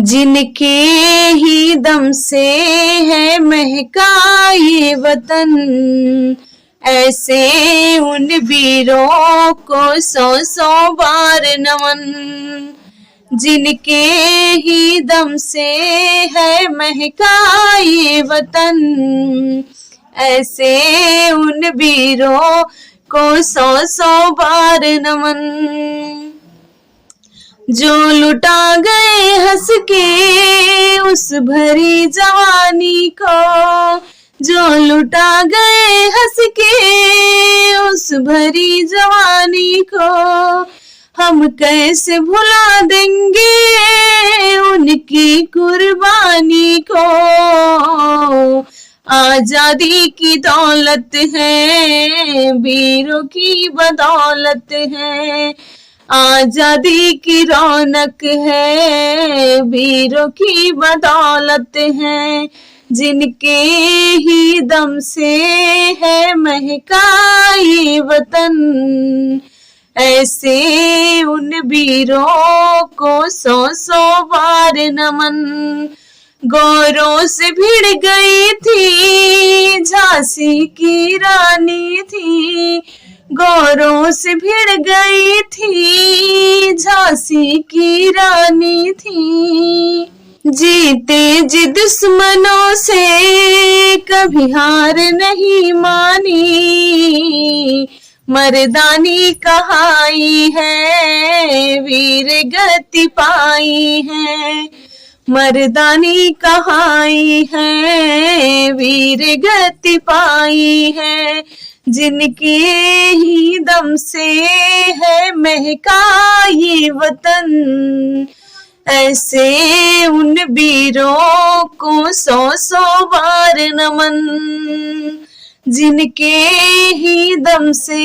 जिनके ही दम से है महका ये वतन, ऐसे उन वीरों को सौ सौ बार नमन। जिनके ही दम से है महका ये वतन, ऐसे उन वीरों को सौ सौ बार नमन। जो लुटा गए हंस के उस भरी जवानी को, जो लुटा गए हंस के उस भरी जवानी को, हम कैसे भुला देंगे उनकी कुर्बानी को। आजादी की दौलत है वीरों की बदौलत है, आजादी की रौनक है वीरों की बदौलत है। जिनके ही दम से है महका ये वतन, ऐसे उन वीरों को सौ सौ बार नमन। गौरों से भिड़ गई थी झांसी की रानी थी, गौरों से भिड़ गई थी झांसी की रानी थी। जीते जी दुश्मनों से कभी हार नहीं मानी, मर्दानी कहाई है वीर गति पाई है, मर्दानी कहाई है वीर गति पाई है। जिनके ही दम से है महका ये वतन, ऐसे उन वीरों को सौ सौ बार नमन। जिनके ही दम से